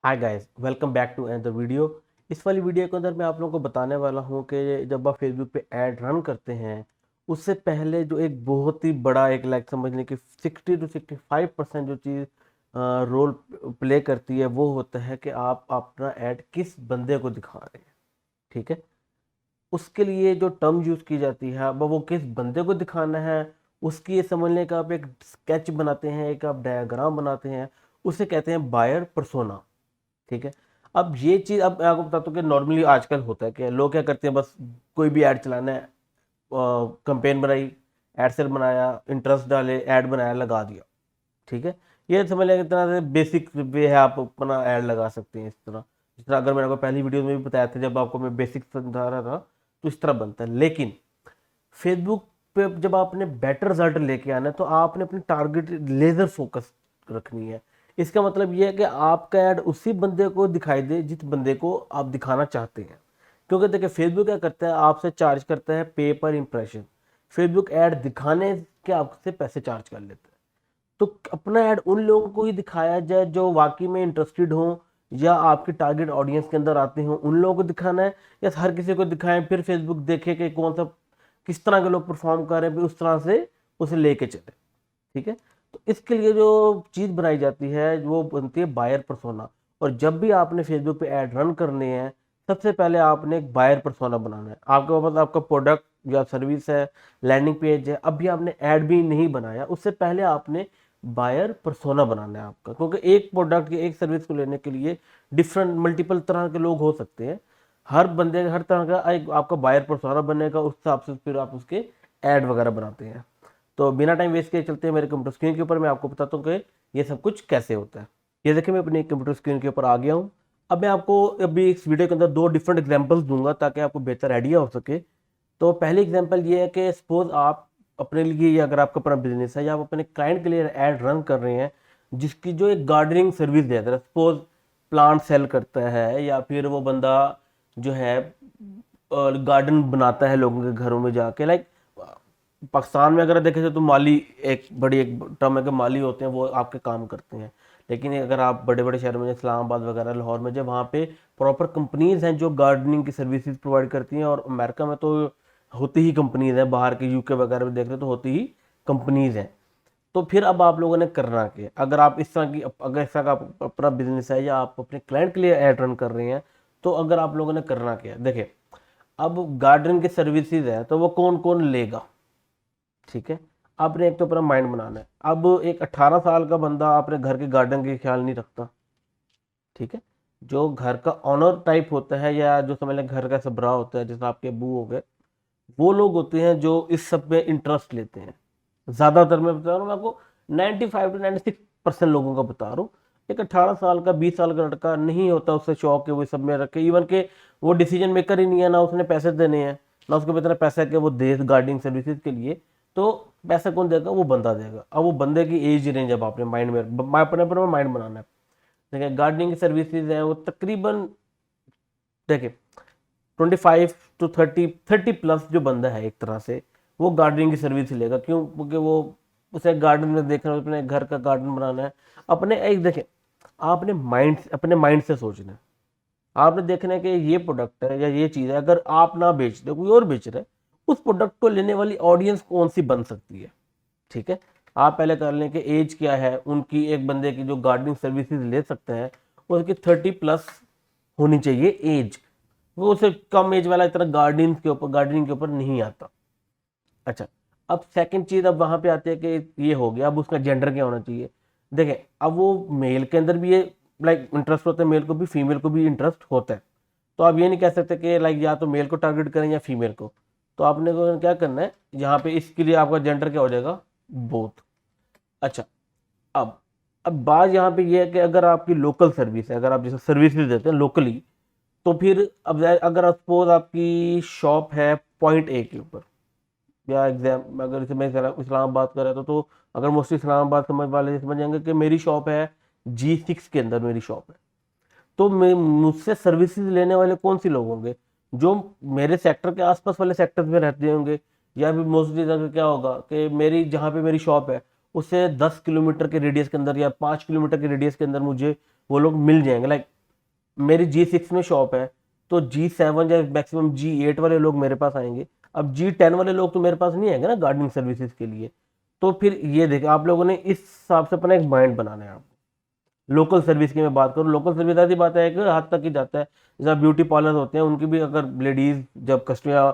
Hi guys, welcome back to another video. इस वाली video के अंदर मैं आप लोगों को बताने वाला हूं कि जब आप फेसबुक पे ऐड रन करते हैं उससे पहले जो एक बहुत ही बड़ा एक लाइक समझ लें कि 60 to 65% जो चीज़ रोल प्ले करती है वो होता है कि आप अपना ऐड किस बंदे को दिखा रहे हैं। ठीक है। उसके लिए जो टर्म यूज़ की जाती है अब वो किस बंदे को दिखाना है, उसकी ये समझने का आप एक स्केच बनाते हैं, एक आप डायग्राम बनाते हैं, उसे कहते हैं बायर पर्सोना। ठीक है। अब ये चीज अब मैं आपको बताता हूँ कि नॉर्मली आजकल होता है कि लोग क्या करते हैं, बस कोई भी ऐड चलाना है, कंपेन बनाई, एड सेल बनाया, इंटरेस्ट डाले, ऐड बनाया, लगा दिया। ठीक है। ये समझ लें एक तरह से बेसिक वे है, आप अपना ऐड लगा सकते हैं इस तरह। जिस तरह अगर मैंने आपको पहली वीडियो में भी बताया था, जब आपको मैं बेसिक समझा रहा था, तो इस तरह बनता है। लेकिन फेसबुक पे जब आपने बेटर रिजल्ट लेके आना है तो आपने अपनी टारगेट लेजर फोकस रखनी है। इसका मतलब यह है कि आपका ऐड उसी बंदे को दिखाई दे जिस बंदे को आप दिखाना चाहते हैं। क्योंकि देखिए फेसबुक क्या करता है, आपसे चार्ज करता है पे पर इंप्रेशन। फेसबुक ऐड दिखाने के आपसे पैसे चार्ज कर लेता है। तो अपना ऐड उन लोगों को ही दिखाया जाए जो वाकई में इंटरेस्टेड हो या आपके टारगेट ऑडियंस के अंदर आते हो, उन लोगों को दिखाना है, या हर किसी को दिखाएं, फिर फेसबुक देखे कि कौन सा किस तरह के लोग परफॉर्म कर रहे हैं, फिर उस तरह से उसे लेके चले। ठीक है। तो इसके लिए जो चीज़ बनाई जाती है वो बनती है बायर पर्सोना। और जब भी आपने फेसबुक पे ऐड रन करने हैं, सबसे पहले आपने एक बायर पर्सोना बनाना है। आपके पास आपका प्रोडक्ट या सर्विस है, लैंडिंग पेज है, अभी आपने ऐड भी नहीं बनाया, उससे पहले आपने बायर पर्सोना बनाना है आपका। क्योंकि एक प्रोडक्ट या एक सर्विस को लेने के लिए डिफरेंट मल्टीपल तरह के लोग हो सकते हैं। हर बंदे हर तरह का एक आपका बायर पर्सोना बनेगा, उस हिसाब से फिर आप उसके ऐड वगैरह बनाते हैं। तो बिना टाइम वेस्ट किए चलते हैं मेरे कंप्यूटर स्क्रीन के ऊपर, मैं आपको बताता हूँ कि ये सब कुछ कैसे होता है। ये देखिए मैं अपने कंप्यूटर स्क्रीन के ऊपर आ गया हूँ। अब मैं आपको अभी इस वीडियो के अंदर दो डिफरेंट एग्जांपल्स दूंगा ताकि आपको बेहतर आइडिया हो सके। तो पहली एग्जांपल ये है कि सपोज आप अपने लिए, या अगर आपका अपना बिजनेस है या आप अपने क्लाइंट के लिए ऐड रन कर रहे हैं जिसकी जो एक गार्डनिंग सर्विस देता है, सपोज प्लांट सेल करता है, या फिर वो बंदा जो है गार्डन बनाता है लोगों के घरों में जाके। लाइक पाकिस्तान में अगर देखे जाए तो माली एक बड़ी एक टर्म है कि माली होते हैं, वो आपके काम करते हैं। लेकिन अगर आप बड़े बड़े शहरों में जैसे इस्लामाबाद वगैरह, लाहौर में, जब वहाँ पे प्रॉपर कंपनीज हैं जो गार्डनिंग की सर्विसेज प्रोवाइड करती हैं, और अमेरिका में तो होती ही कंपनीज हैं, बाहर के यूके वगैरह में देख रहे हो तो होती ही कंपनीज हैं। तो फिर अब आप लोगों ने करना क्या, अगर आप इस तरह की, अगर इस तरह का अपना बिजनेस है या आप अपने क्लाइंट के लिए ऐड रन कर रहे हैं, तो अगर आप लोगों ने करना क्या, देखिए अब गार्डनिंग की सर्विसेज है तो वो कौन कौन लेगा। ठीक है। आपने एक तो अपना माइंड बनाना है। अब एक 18 साल का बंदा अपने घर के गार्डन के ख्याल नहीं रखता। ठीक है। जो घर का ऑनर टाइप होता है, या जो समझ लें घर का सबरा होता है, जैसे आपके अबू हो गए, वो लोग होते हैं जो इस सब में इंटरेस्ट लेते हैं। ज्यादातर मैं बता रहा हूँ, मैं आपको 95 to 96% लोगों का बता रहा हूँ। एक 18 साल का 20 साल का लड़का नहीं होता उससे शौक है वो सब में रखे, इवन के वो डिसीजन मेकर ही नहीं है, ना उसने पैसे देने हैं, ना उसको इतना पैसा है कि वो दे गार्डिंग सर्विसेज के लिए। तो पैसा कौन देगा, वो बंदा देगा। अब वो बंदे की एज रेंज अब आपने माइंड में अपने माइंड बनाना है। देखिए गार्डनिंग की सर्विसेज है वो तकरीबन, देखिए 25 to 30 प्लस जो बंदा है एक तरह से, वो गार्डनिंग की सर्विस लेगा। क्यों? क्योंकि वो उसे गार्डन में देखना है, अपने घर का गार्डन बनाना है। अपने एक देखें, आपने अपने माइंड से सोचना है। आपने देखना है कि ये प्रोडक्ट है या ये चीज़ है, अगर आप ना बेच रहे कोई और बेच रहा है, उस प्रोडक्ट को लेने वाली ऑडियंस कौन सी बन सकती है। ठीक है। आप पहले कर लें कि एज क्या है उनकी, एक बंदे की जो गार्डनिंग सर्विसेज ले सकते हैं उसकी 30 प्लस होनी चाहिए एज। वो उसे कम एज वाला इतना गार्डनिंग के ऊपर नहीं आता। अच्छा। अब सेकंड चीज अब वहां पे आती है कि ये हो गया, अब उसका जेंडर क्या होना चाहिए। देखें अब वो मेल के अंदर भी ये लाइक इंटरेस्ट होता है, मेल को भी फीमेल को भी इंटरेस्ट होता है। तो आप ये नहीं कह सकते कि लाइक या तो मेल को टारगेट करें या फीमेल को। तो आपने को क्या करना है यहाँ पे, इसके लिए आपका जेंडर क्या हो जाएगा, बोथ। अच्छा। अब अब बात यहाँ पे ये है कि अगर आपकी लोकल सर्विस है, अगर आप जैसे सर्विस भी देते हैं लोकली, तो फिर अब अगर सपोज आपकी शॉप है पॉइंट ए के ऊपर, या एग्जाम अगर इसे मैं इस्लामाबाद का रहता तो अगर मोस्टली इस्लामाबाद समझ वाले समझ जाएंगे कि मेरी शॉप है G6 के अंदर मेरी शॉप है। तो मैं मुझसे सर्विसेज लेने वाले कौन सी लोग होंगे, जो मेरे सेक्टर के आसपास वाले सेक्टर्स में रहते होंगे। या फिर मोस्टली अगर क्या होगा कि मेरी जहाँ पे मेरी शॉप है उससे 10 किलोमीटर के रेडियस के अंदर या 5 किलोमीटर के रेडियस के अंदर मुझे वो लोग मिल जाएंगे। लाइक मेरी G6 में शॉप है, तो G7 या मैक्सिमम G8 वाले लोग मेरे पास आएंगे। अब G10 वाले लोग तो मेरे पास नहीं आएंगे ना गार्डनिंग सर्विसेज के लिए। तो फिर ये देखिए, आप लोगों ने इस हिसाब से अपना एक माइंड बनाना है। आपको लोकल सर्विस की मैं बात करूँ, लोकल सर्विस ऐसी बात है कि हद तक ही जाता है। जैसे ब्यूटी पार्लर होते हैं, उनकी भी अगर लेडीज जब कस्टमर,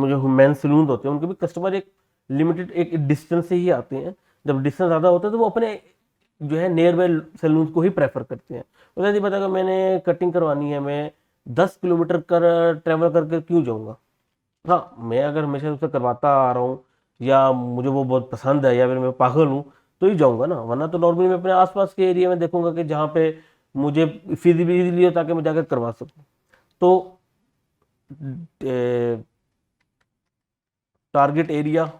जो मेन सलून होते हैं, उनके भी कस्टमर एक लिमिटेड एक डिस्टेंस से ही आते हैं। जब डिस्टेंस ज़्यादा होता है तो वो अपने जो है नियर बाय सैलून को ही प्रेफर करते हैं। तो ऐसी बात है, अगर मैंने कटिंग करवानी है, मैं 10 किलोमीटर कर ट्रैवल करके क्यों जाऊँगा। हाँ, मैं अगर हमेशा उससे करवाता आ रहा हूँ, या मुझे वो बहुत पसंद है, या फिर मैं पागल हूँ, तो ही जाऊँगा ना। वरना तो नॉर्मली मैं अपने आसपास के एरिया में देखूंगा कि जहाँ पे मुझे फिजिबिलिटी हो, ताकि मैं जाकर करवा सकूँ। तो टारगेट एरिया,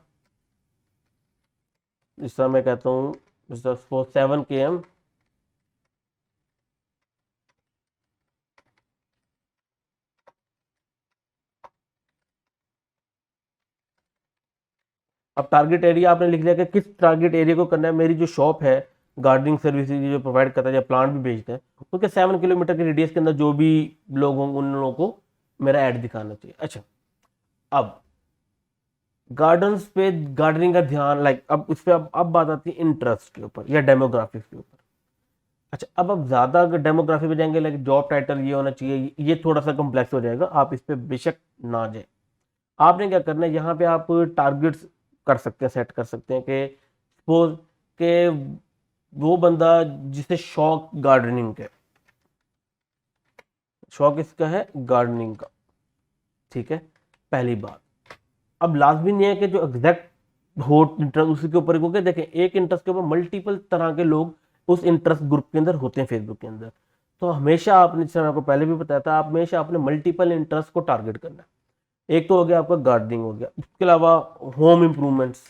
जिस तरह मैं कहता हूँ, सपोज 7 km। अब टारगेट एरिया आपने लिख लिया कि किस टारगेट एरिया को करना है। मेरी जो शॉप है गार्डनिंग सर्विसेज जो प्रोवाइड करता है या प्लांट भी बेचता है, उसके 7 किलोमीटर के रेडियस के अंदर जो भी लोग होंगे, उन लोगों को मेरा ऐड दिखाना चाहिए। अच्छा, अब गार्डन्स पे गार्डनिंग का ध्यान, लाइक अब इस पे अब बात आती है इंटरेस्ट के ऊपर या डेमोग्राफिक्स के ऊपर। अच्छा, अब ज्यादा अगर डेमोग्राफी पे जाएंगे, लाइक जॉब टाइटल ये होना चाहिए, ये थोड़ा सा कॉम्प्लेक्स हो जाएगा, आप इस पे बेशक ना जाए। आपने क्या करना है, यहाँ पे आप टारगेट्स कर सकते हैं, सेट कर सकते हैं कि सपोज के वो बंदा जिसे शौक गार्डनिंग का, शौक इसका है गार्डनिंग का, ठीक है, पहली बात। अब लाजमी नहीं है कि जो एग्जैक्ट हो इंटरेस्ट उसी के ऊपर, क्योंकि देखें एक इंटरेस्ट के ऊपर मल्टीपल तरह के लोग उस इंटरेस्ट ग्रुप के अंदर होते हैं फेसबुक के अंदर। तो हमेशा आपने, जैसे मैं आपको पहले भी बताया था, आप हमेशा अपने मल्टीपल इंटरेस्ट को टारगेट करना है। एक तो हो गया आपका गार्डनिंग हो गया, उसके अलावा होम इम्प्रूवमेंट्स,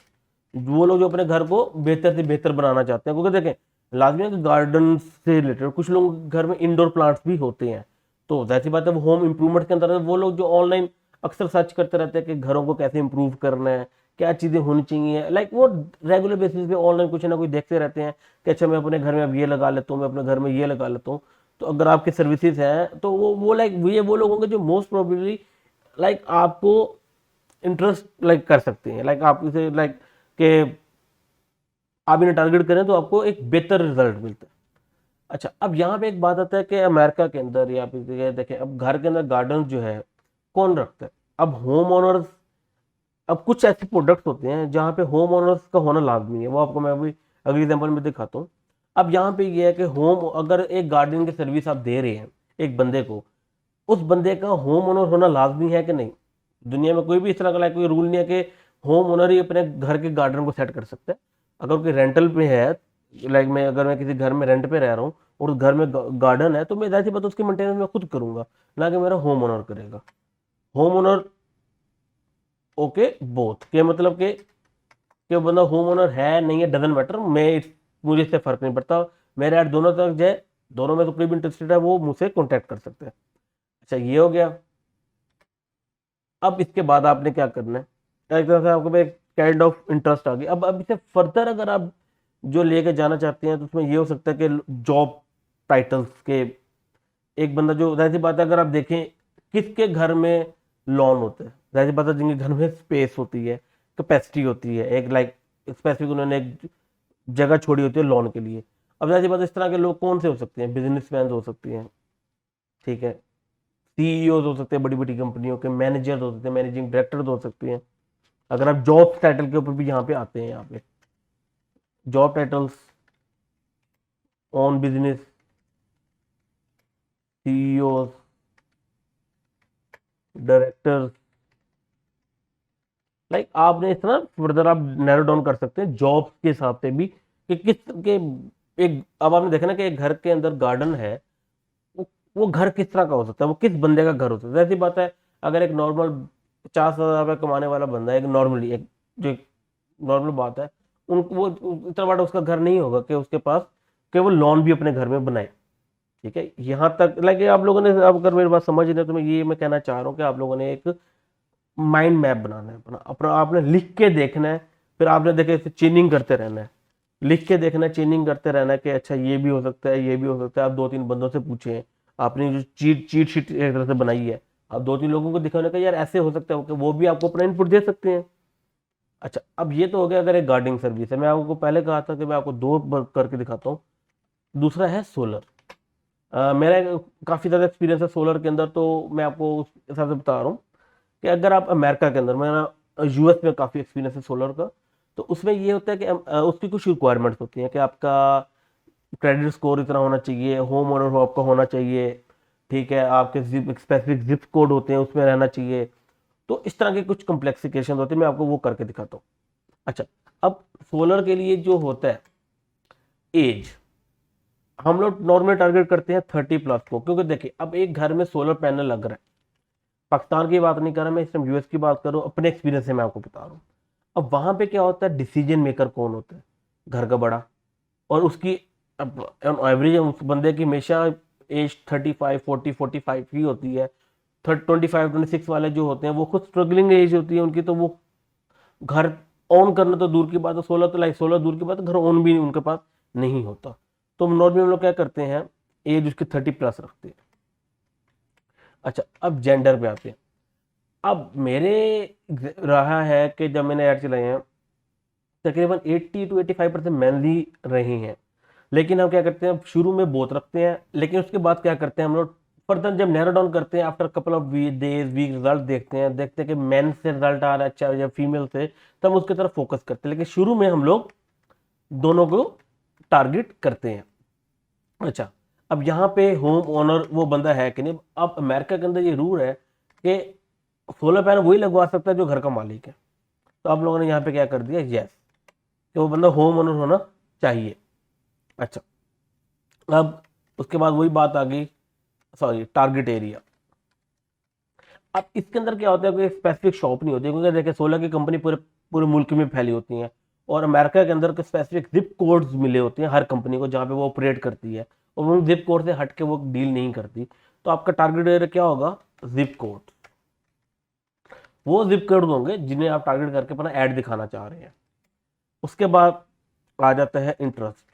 वो लोग जो अपने घर को बेहतर से बेहतर बनाना चाहते हैं। क्योंकि देखें लाजमी है कि गार्डन से रिलेटेड कुछ लोग घर में इंडोर प्लांट्स भी होते हैं, तो जाहिर सी बात है वो होम इम्प्रूवमेंट के अंदर है। वो लोग जो ऑनलाइन अक्सर सर्च करते रहते हैं कि घरों को कैसे इंप्रूव करना है, क्या चीज़ें होनी चाहिए, लाइक वो रेगुलर बेसिस पे ऑनलाइन कुछ ना कुछ देखते रहते हैं कि अच्छा मैं अपने घर में अब ये लगा लेता हूँ, मैं अपने घर में ये लगा लेता हूँ। तो अगर आपकी सर्विसेज हैं तो वो लाइक वो लोग होंगे जो मोस्ट प्रोबेबली लाइक आपको इंटरेस्ट लाइक कर सकते हैं, लाइक आप इसे लाइक के आप इन्हें टारगेट करें तो आपको एक बेहतर रिजल्ट मिलता है। अच्छा, अब यहाँ पे एक बात आता है कि अमेरिका के अंदर या फिर देखें, अब घर के अंदर गार्डन जो है कौन रखता है। अब होम ओनर्स, अब कुछ ऐसे प्रोडक्ट्स होते हैं जहाँ पे होम ओनर्स का होना लाजमी है, वो आपको मैं अभी अगली एग्जाम्पल में दिखाता हूँ। अब यहाँ पे ये है कि होम, अगर एक गार्डनिंग की सर्विस आप दे रहे हैं एक बंदे को, उस बंदे का होम ओनर होना लाजमी है कि नहीं। दुनिया में कोई भी इस तरह का कोई रूल नहीं है कि होम ओनर ही अपने घर के गार्डन को सेट कर सकता है। अगर कोई रेंटल पे है, लाइक मैं अगर मैं किसी घर में रेंट पे रह रहा हूँ और उस घर में गार्डन है, तो मैं जाहिर सी बात है उसकी मेंटेनेंस मैं खुद करूंगा, ना कि मेरा होम ओनर करेगा। होम ओनर, ओके, बोथ के मतलब कि वो बंदा होम ओनर है नहीं है डजेंट मैटर, मुझे इससे फर्क नहीं पड़ता। मेरे यार दोनों तक जाए, दोनों में तो कोई भी इंटरेस्टेड है वो मुझसे कॉन्टैक्ट कर सकते हैं। अच्छा, ये हो गया। अब इसके बाद आपने क्या करना है, एक तरह से आपको एक काइंड ऑफ इंटरेस्ट आ गई। अब इसे फर्दर अगर आप जो लेके जाना चाहते हैं, तो उसमें ये हो सकता है कि जॉब टाइटल्स के, एक बंदा जो, जाहिर सी बात है अगर आप देखें किसके घर में लॉन होता है, जाहिर सी बात है जिनके घर में स्पेस होती है, कैपेसिटी होती है, एक लाइक स्पेसिफिक उन्होंने एक जगह छोड़ी होती है लॉन के लिए। अब जाहिर सी बात है इस तरह के लोग कौन से हो सकते हैं, बिजनेसमैन हो सकते हैं, ठीक है, सीईओ हो सकते हैं बड़ी बड़ी कंपनियों के, मैनेजर हो सकते हैं, मैनेजिंग डायरेक्टर हो सकते हैं। अगर आप जॉब टाइटल के ऊपर भी यहाँ पे आते हैं, यहाँ पे job titles, on business, CEO, director, like आपने इस तरह फर्दर आप नैरो डाउन कर सकते हैं जॉब के हिसाब से भी कि किस के एक, अब आपने देखा ना कि एक घर के अंदर गार्डन है, वो घर किस तरह का हो सकता है, वो किस बंदे का घर हो सकता है। ऐसी बात है, अगर एक नॉर्मल 50,000 रुपये कमाने वाला बंदा है, एक नॉर्मली एक जो नॉर्मल बात है, उन वो इतना बड़ा उसका घर नहीं होगा कि उसके पास केवल लॉन भी अपने घर में बनाए। ठीक है, यहाँ तक लाइक आप लोगों ने, अब अगर मेरी बात समझ रहे हैं तो मैं कहना चाह रहा हूँ कि आप लोगों ने एक माइंड मैप बनाना है अपना अपना, आपने लिख के देखना है, फिर आपने देखे चेनिंग करते रहना है, लिख के देखना है, चेनिंग करते रहना है कि अच्छा ये भी हो सकता है, ये भी हो सकता है। आप 2-3 बंदों से पूछें, आपने जो चीट शीट एक तरह से बनाई है, आप 2-3 लोगों को दिखाने का यार ऐसे हो सकता है, वो भी आपको अपना इनपुट दे सकते हैं। अच्छा, अब ये तो हो गया अगर एक गार्डनिंग सर्विस है। मैं आपको पहले कहा था कि मैं आपको दो करके दिखाता हूँ। दूसरा है सोलर। मेरा काफ़ी ज़्यादा एक्सपीरियंस है सोलर के अंदर, तो मैं आपको उस हिसाब से बता रहा हूँ कि अगर आप अमेरिका के अंदर, मेरा यूएस में काफ़ी एक्सपीरियंस है सोलर का, तो उसमें ये होता है कि उसकी कुछ रिक्वायरमेंट्स होती हैं कि आपका क्रेडिट स्कोर इतना होना चाहिए, होम ओनर हो आपका होना चाहिए, ठीक है, आपके जिप स्पेसिफिक जिप कोड होते हैं उसमें रहना चाहिए। तो इस तरह के कुछ कॉम्प्लेक्सिफिकेशन होते हैं, मैं आपको वो करके दिखाता हूँ। अच्छा, अब सोलर के लिए जो होता है एज, हम लोग नॉर्मल टारगेट करते हैं 30+ को, क्योंकि देखिए अब एक घर में सोलर पैनल लग रहा है, पाकिस्तान की बात नहीं कर रहा मैं, इस टाइम यूएस की बात कर रहा हूँ, अपने एक्सपीरियंस से मैं आपको बता रहा हूँ। अब वहां पे क्या होता है, डिसीजन मेकर कौन होता है, घर का बड़ा, और उसकी ऑन एवरेज उस बंदे की हमेशा एज 35, 40, 45 ही होती है। 25, 26 वाले जो होते हैं वो खुद स्ट्रगलिंग एज होती है उनकी, तो वो घर ऑन करना तो दूर की बात है, सोलर दूर की बात है, घर ऑन भी उनके पास नहीं होता। तो नॉर्मली हम लोग क्या करते हैं, एज उसकी 30+ रखते हैं। अच्छा, अब जेंडर पे आते हैं। अब मेरे रहा है कि जब मैंने ऐड चलाए हैं, तकरीबन 80 to 85% मैनली रहे हैं। लेकिन हम क्या करते हैं, शुरू में बहुत रखते हैं, लेकिन उसके बाद क्या करते हैं हम लोग, फर्दर जब नैरो डाउन करते हैं, after couple of days week result देखते हैं कि मैन से रिजल्ट आ रहा है अच्छा या फीमेल से, तब हम उसकी तरफ फोकस करते हैं। लेकिन शुरू में हम लोग दोनों को टारगेट करते हैं। अच्छा, अब यहाँ पे होम ओनर वो बंदा है कि नहीं। अब अमेरिका के अंदर ये रूल है कि सोलर पैनल वही लगवा सकता है जो घर का मालिक है। तो आप लोगों ने यहाँ पे क्या कर दिया, यस, कि वो बंदा होम ओनर होना चाहिए। अच्छा, अब उसके बाद वही बात आ गई, सॉरी, टारगेट एरिया। अब इसके अंदर क्या होता है, कोई स्पेसिफिक शॉप नहीं होती, क्योंकि देखिए सोलर की कंपनी पूरे पूरे मुल्क में फैली होती हैं, और अमेरिका के अंदर के स्पेसिफिक जिप कोड्स मिले होते हैं हर कंपनी को जहाँ पे वो ऑपरेट करती है, और उन जिप कोड से हट के वो डील नहीं करती। तो आपका टारगेट एरिया क्या होगा, जिप कोड। वो जिप कोड होंगे जिन्हें आप टारगेट करके अपना ऐड दिखाना चाह रहे हैं। उसके बाद आ जाता है इंटरेस्ट।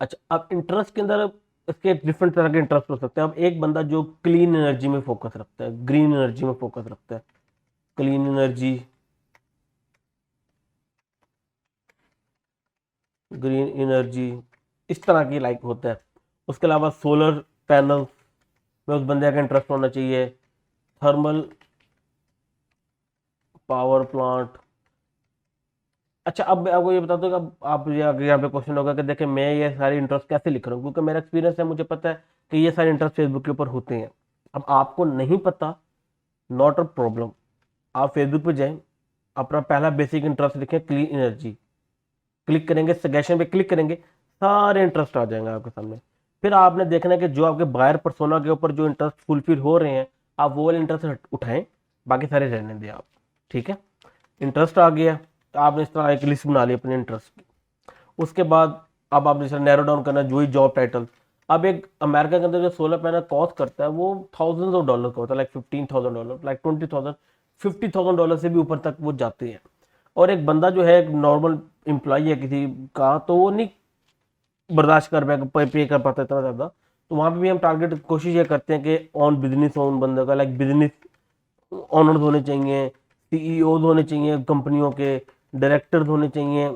अच्छा, अब इंटरेस्ट के अंदर इसके डिफरेंट तरह के इंटरेस्ट हो सकते हैं। अब एक बंदा जो क्लीन एनर्जी में फोकस रखता है, ग्रीन एनर्जी में फोकस रखता है, क्लीन एनर्जी, ग्रीन एनर्जी, इस तरह की लाइक होता है। उसके अलावा सोलर पैनल में उस बंदे का इंटरेस्ट होना चाहिए, थर्मल पावर प्लांट। अच्छा, अब मैं आपको ये बताता हूँ कि अब आप यहाँ पे क्वेश्चन होगा कि देखिए मैं ये सारे इंटरेस्ट कैसे लिख रहा हूँ, क्योंकि मेरा एक्सपीरियंस है, मुझे पता है कि ये सारे इंटरेस्ट फेसबुक के ऊपर होते हैं। अब आपको नहीं पता, नॉट अ प्रॉब्लम, आप फेसबुक पे जाएं, अपना पहला बेसिक इंटरेस्ट लिखें क्लीन एनर्जी, क्लिक करेंगे, सजेशन पे क्लिक करेंगे, सारे इंटरेस्ट आ जाएंगे आपके सामने। फिर आपने देखना है कि जो आपके बायर पर्सोना के ऊपर जो इंटरेस्ट फुलफिल हो रहे हैं, आप वो वाले इंटरेस्ट उठाएं, बाकी सारे रहने दें आप। ठीक है, इंटरेस्ट आ गया, तो आपने इस तरह एक लिस्ट बना ली अपने इंटरेस्ट की। उसके बाद अब आपने इसे नैरो डाउन करना, जो ही जॉब टाइटल। अब एक अमेरिका के अंदर जो सोलर पैनल कॉस्ट करता है वो थाउजेंड्स ऑफ डॉलर का होता है, लाइक $15,000, लाइक 20,000, $50,000 से भी ऊपर तक वो जाते हैं। और एक बंदा जो है, एक नॉर्मल एम्प्लॉय है किसी का, तो वो नहीं बर्दाश्त कर पे कर पाता इतना ज़्यादा। तो वहाँ पे भी हम टारगेट कोशिश ये करते हैं कि ऑन बिजनेस हो उन बंदे का, लाइक बिजनेस ऑनर्स होने चाहिए, सीईओ होने चाहिए कंपनियों के, डायरेक्टर्स होने चाहिए,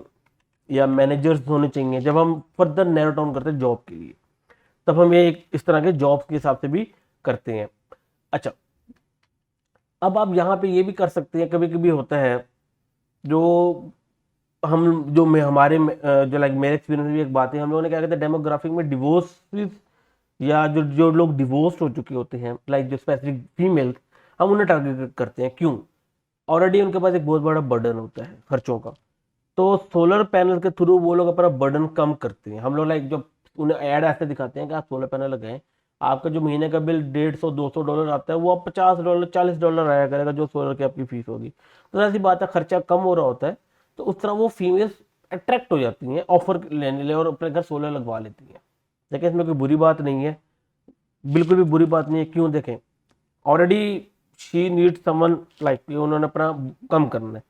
या मैनेजर्स होने चाहिए। जब हम फर्दर नैरो डाउन करते हैं जॉब के लिए, तब हम ये एक इस तरह के जॉब्स के हिसाब से भी करते हैं। अच्छा, अब आप यहाँ पे ये भी कर सकते हैं, कभी कभी होता है जो हम जो में हमारे जो लाइक मेरे एक्सपीरियंस में भी एक बात है, हम लोगों ने क्या कहते हैं, डेमोग्राफिक में डिवोर्स, या जो जो लोग डिवोर्स हो चुके होते हैं, लाइक जो स्पेसिफिक फीमेल, हम उन्हें टारगेट करते हैं। क्यों, ऑलरेडी उनके पास एक बहुत बड़ा बर्डन होता है खर्चों का। तो सोलर पैनल के थ्रू वो लोग अपना बर्डन कम करते हैं। हम लोग लाइक जो उन्हें ऐड ऐसे दिखाते हैं कि आप सोलर पैनल लगाएं, आपका जो महीने का बिल $150-200 आता है, वो अब $50 $40 आया करेगा, जो सोलर की आपकी फीस होगी। तो ऐसी बात है, खर्चा कम हो रहा होता है, तो उस तरह वो फीमेल्स अट्रैक्ट हो जाती हैं ऑफर लेने लिए, और अपने घर सोलर लगवा लेती हैं। देखिए इसमें कोई बुरी बात नहीं है, बिल्कुल भी बुरी बात नहीं है। क्यों, देखें, already she need someone, like उन्होंने अपना कम करना है,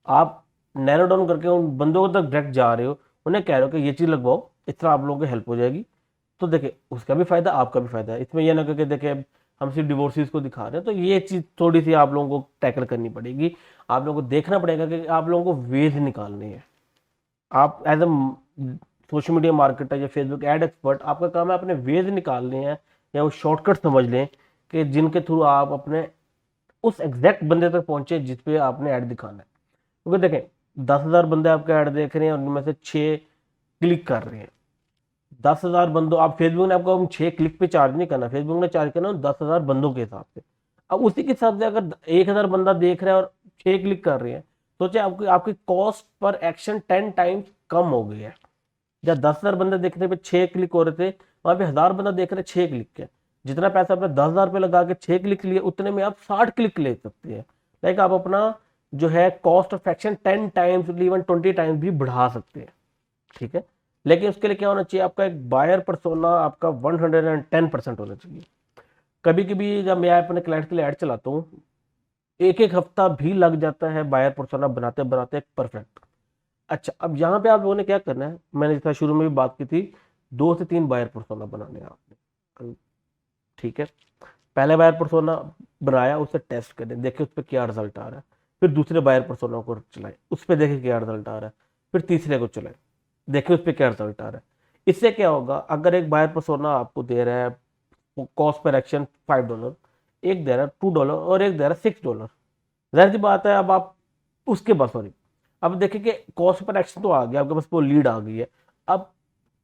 आप नैरो डाउन करके उन बंदों को तक डायरेक्ट जा रहे हो, उन्हें कह रहे हो कि ये चीज़ लगवाओ, इस तरह आप लोगों की हेल्प हो जाएगी। तो देखिए उसका भी फायदा आपका भी फायदा है। इसमें यह ना करके देखिए हम सिर्फ डिवोर्सिस को दिखा रहे हैं, तो ये चीज थोड़ी सी आप लोगों को टैकल करनी पड़ेगी। आप लोगों को देखना पड़ेगा कि आप लोगों को वेज निकालने हैं। आप as a social media marketer या फेसबुक एड एक्सपर्ट, आपका काम है अपने वेज निकालने हैं या वो शॉर्टकट समझ लें कि जिनके थ्रू आप अपने उस एग्जैक्ट बंदे तक पहुंचे जिस पे आपने ऐड दिखाना है। क्योंकि देखें 10,000 बंदे आपका ऐड देख रहे हैं और उनमें से 6 क्लिक कर रहे हैं। 10,000 बंदों, आप फेसबुक ने आपको 6 क्लिक पे चार्ज नहीं करना, फेसबुक ने चार्ज करना 10,000 बंदों के हिसाब से। अब उसी के हिसाब से अगर 1,000 बंदा देख रहा है और 6 क्लिक कर रहे हैं, सोचे आपकी आपकी कॉस्ट पर एक्शन 10 टाइम्स कम हो गई है। जब 10,000 बंदे देखने पे 6 क्लिक हो रहे थे, वहां पे 1,000 बंदा देख रहे 6 क्लिक के। जितना पैसा आपने 10,000 रुपये लगा के 6 क्लिक लिए, उतने में आप 60 क्लिक ले सकते हैं। लाइक आप अपना जो है cost of action 10 times, even 20 times भी बढ़ा सकते हैं। ठीक है, लेकिन उसके लिए क्या होना चाहिए, आपका एक बायर पर्सोना आपका 110% होना चाहिए। कभी कभी जब मैं अपने क्लाइंट के लिए ऐड चलाता हूँ, एक एक हफ्ता भी लग जाता है बायर पर्सोना बनाते बनाते एक परफेक्ट। अच्छा, अब यहाँ पे आप लोगों ने क्या करना है, मैंने जैसा शुरू में भी बात की थी, 2 से 3 बायर पर्सोना बनाने हैं आपने। ठीक है, पहले बायर पर्सोना बनाया, उसे टेस्ट करें, देखिए उस पर क्या रिजल्ट आ रहा है। फिर दूसरे बायर पर्सोना को चलाए, उस पर देखिए क्या रिजल्ट आ रहा है। फिर तीसरे को चलाए, देखिए उस पर क्या रिजल्ट आ रहा है। इससे क्या होगा, अगर एक बायर पर्सोना आपको दे रहा है कॉस्ट पर एक्शन $5, एक दे रहा है $2 और एक दे रहा है $6, जाहिर सी बात है अब आप उसके पास, सॉरी, अब देखिए कि कॉस्ट पर एक्शन तो आ गया आपके पास, वो लीड आ गई है। अब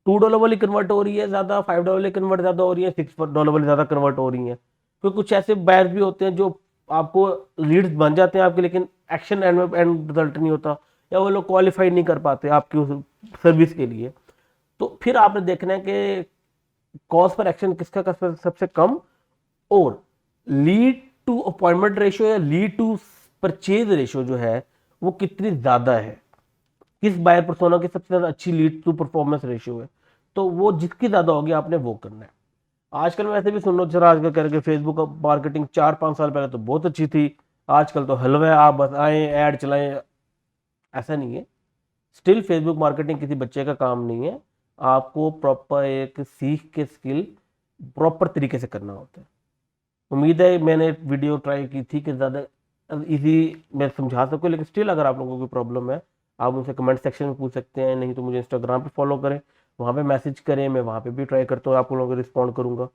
$2 वाली कन्वर्ट हो रही है ज्यादा, $5 वाली कन्वर्ट ज्यादा हो रही है, $6 वाली ज्यादा कन्वर्ट हो रही है। तो कुछ ऐसे बायर भी होते हैं जो आपको लीड्स बन जाते हैं आपके, लेकिन एक्शन एंड रिजल्ट नहीं होता, या वो लोग क्वालिफाई नहीं कर पाते आपकी उस सर्विस के लिए। तो फिर आपने देखना है कि कॉस्ट पर एक्शन किसका सबसे कम, और लीड टू अपॉइंटमेंट रेशियो या लीड टू परचेज रेशियो जो है वो कितनी ज्यादा है, किस बायर पर्सोना की सबसे ज्यादा अच्छी लीड टू परफॉर्मेंस रेशियो है। तो वो जिसकी ज्यादा होगी आपने वो करना है। आजकल वैसे भी सुन लो, जरा आजकल करके फेसबुक मार्केटिंग 4-5 साल पहले तो बहुत अच्छी थी, आजकल तो हलवा है, आप बस आए ऐड चलाएं, ऐसा नहीं है। स्टिल फेसबुक मार्केटिंग किसी बच्चे का काम नहीं है, आपको प्रॉपर एक सीख के स्किल प्रॉपर तरीके से करना होता है। उम्मीद है मैंने वीडियो ट्राई की थी कि ज़्यादा इजी मैं समझा सकूँ, लेकिन स्टिल अगर आप लोगों को प्रॉब्लम है, आप मुझसे कमेंट सेक्शन में पूछ सकते हैं, नहीं तो मुझे इंस्टाग्राम पे फॉलो करें, वहाँ पे मैसेज करें, मैं वहाँ पे भी ट्राई करता हूँ, आप लोगों को रिस्पॉन्ड करूँगा।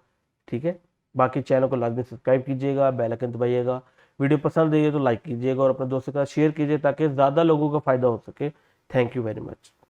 ठीक है, बाकी चैनल को लाजमी सब्सक्राइब कीजिएगा, बेल आइकन दबाइएगा, वीडियो पसंद आई है तो लाइक कीजिएगा और अपने दोस्तों के साथ शेयर कीजिए ताकि ज़्यादा लोगों का फ़ायदा हो सके। Thank you very much.